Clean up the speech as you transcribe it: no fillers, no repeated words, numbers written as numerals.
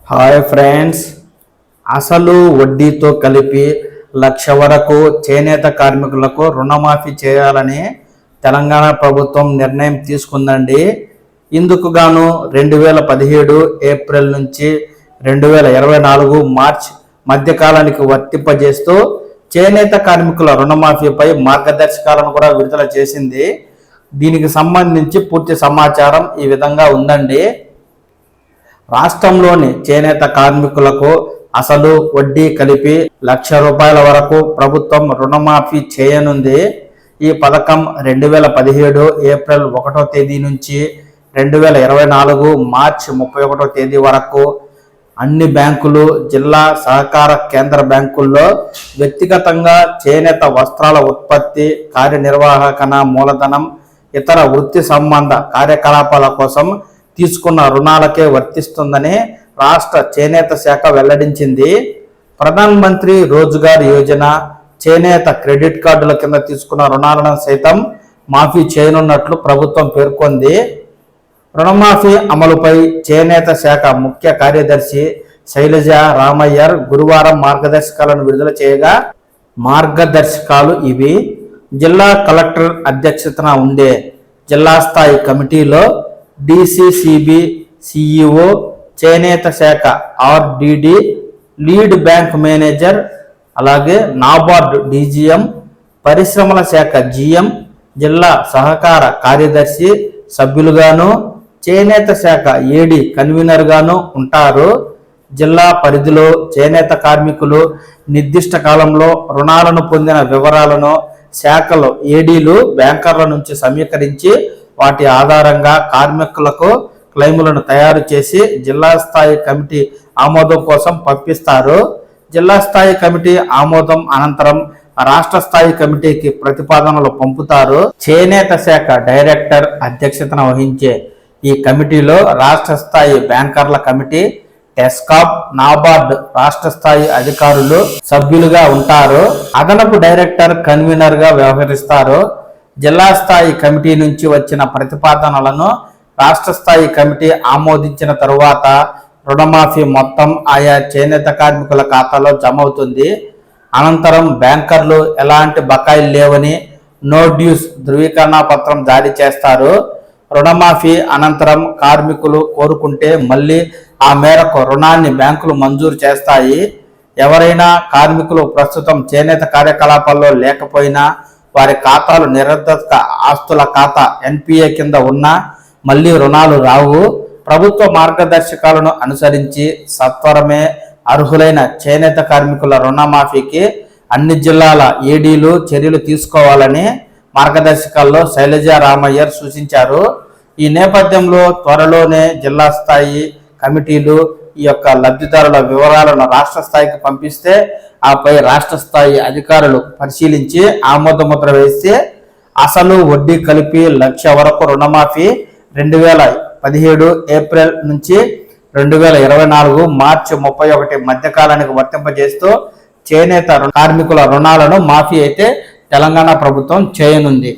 Hi friends, అసలు వడ్డీతో కలిపి 1,00,000 వరకు చేనేత కార్మికులకు రుణమాఫీ చేయాలని తెలంగాణ ప్రభుత్వం నిర్ణయం తీసుకుందండి. ఇందుకు గాను 2017 ఏప్రిల్ నుంచి 2024 మార్చ్ మధ్యకాలానికి వర్తింపజేస్తూ చేనేత కార్మికుల రుణమాఫీపై మార్గదర్శకాలను కూడా విడుదల చేసింది. దీనికి సంబంధించి పూర్తి సమాచారం ఈ విధంగా ఉందండి. రాష్ట్రంలోని చేనేత కార్మికులకు అసలు వడ్డీ కలిపి 1,00,000 రూపాయల వరకు ప్రభుత్వం రుణమాఫీ చేయనుంది. ఈ పథకం 2017 ఏప్రిల్ 1వ తేదీ నుంచి 2024 మార్చి 31వ తేదీ వరకు అన్ని బ్యాంకులు, జిల్లా సహకార కేంద్ర బ్యాంకుల్లో వ్యక్తిగతంగా చేనేత వస్త్రాల ఉత్పత్తి, కార్యనిర్వాహకన మూలధనం, ఇతర వృత్తి సంబంధ కార్యకలాపాల కోసం తీసుకున్న రుణాలకే వర్తిస్తుందని రాష్ట్ర చేనేత శాఖ వెల్లడించింది. ప్రధాన్ మంత్రి రోజ్గార్ యోజన, చేనేత క్రెడిట్ కార్డుల కింద తీసుకున్న రుణాలను సైతం మాఫీ చేయనున్నట్లు ప్రభుత్వం పేర్కొంది. రుణమాఫీ అమలుపై చేనేత శాఖ ముఖ్య కార్యదర్శి శైలజ రామయ్యర్ గురువారం మార్గదర్శకాలను విడుదల చేయగా, మార్గదర్శకాలు ఇవి: జిల్లా కలెక్టర్ అధ్యక్షతన ఉండే జిల్లా స్థాయి కమిటీలో డిసిసిబి సిఇఓ, చేనేత శాఖ ఆర్డిడి, లీడ్ బ్యాంక్ మేనేజర్, అలాగే నాబార్డ్ డిజిఎం, పరిశ్రమల శాఖ జిఎం, జిల్లా సహకార కార్యదర్శి సభ్యులుగాను, చేనేత శాఖ ఏడి కన్వీనర్గాను ఉంటారు. జిల్లా పరిధిలో చేనేత కార్మికులు నిర్దిష్ట కాలంలో రుణాలను పొందిన వివరాలను శాఖలో ఏడీలు బ్యాంకర్ల నుంచి సమీకరించి వాటి ఆధారంగా కార్మికులకు క్లెయిములను తయారు చేసి జిల్లా స్థాయి కమిటీ ఆమోదం కోసం పంపిస్తారు. జిల్లా స్థాయి కమిటీ ఆమోదం అనంతరం రాష్ట్ర స్థాయి కమిటీకి ప్రతిపాదనలు పంపుతారు. చేనేత శాఖ డైరెక్టర్ అధ్యక్షతన వహించే ఈ కమిటీలో రాష్ట్ర స్థాయి బ్యాంకర్ల కమిటీ, టెస్కాప్, నాబార్డ్ రాష్ట్ర స్థాయి అధికారులు సభ్యులుగా ఉంటారు. అదనపు డైరెక్టర్ కన్వీనర్ గా వ్యవహరిస్తారు. జిల్లా స్థాయి కమిటీ నుంచి వచ్చిన ప్రతిపాదనలను రాష్ట్ర స్థాయి కమిటీ ఆమోదించిన తరువాత రుణమాఫీ మొత్తం ఆయా చేనేత కార్మికుల ఖాతాలో జమ అవుతుంది. అనంతరం బ్యాంకర్లు ఎలాంటి బకాయిలు లేవని నో డ్యూస్ ధృవీకరణ పత్రం జారీ చేస్తారు. రుణమాఫీ అనంతరం కార్మికులు కోరుకుంటే మళ్ళీ ఆ మేరకు రుణాన్ని బ్యాంకులు మంజూరు చేస్తాయి. ఎవరైనా కార్మికులు ప్రస్తుతం చేనేత కార్యకలాపాల్లో లేకపోయినా వారి ఖాతాలు నిరర్ధక ఆస్తుల ఖాతా ఎన్పిఏ కింద ఉన్నా మళ్ళీ రుణాలు రావు. ప్రభుత్వ మార్గదర్శకాలను అనుసరించి సత్వరమే అర్హులైన చేనేత కార్మికుల రుణమాఫీకి అన్ని జిల్లాల ఏడీలు చర్యలు తీసుకోవాలని మార్గదర్శకాల్లో శైలజ రామయ్యర్ సూచించారు. ఈ నేపథ్యంలో త్వరలోనే జిల్లా స్థాయి కమిటీలు ఈ యొక్క లబ్ధిదారుల వివరాలను రాష్ట్ర స్థాయికి పంపిస్తే ఆపై రాష్ట్ర స్థాయి అధికారులు పరిశీలించి ఆమోదముద్ర వేస్తే అసలు వడ్డీ కలిపి 1,00,000 వరకు రుణమాఫీ 2017 ఏప్రిల్ నుంచి 2024 మార్చి 31 మధ్యకాలానికి వర్తింపజేస్తూ చేనేత కార్మికుల రుణాలను మాఫీ అయితే తెలంగాణ ప్రభుత్వం చేయనుంది.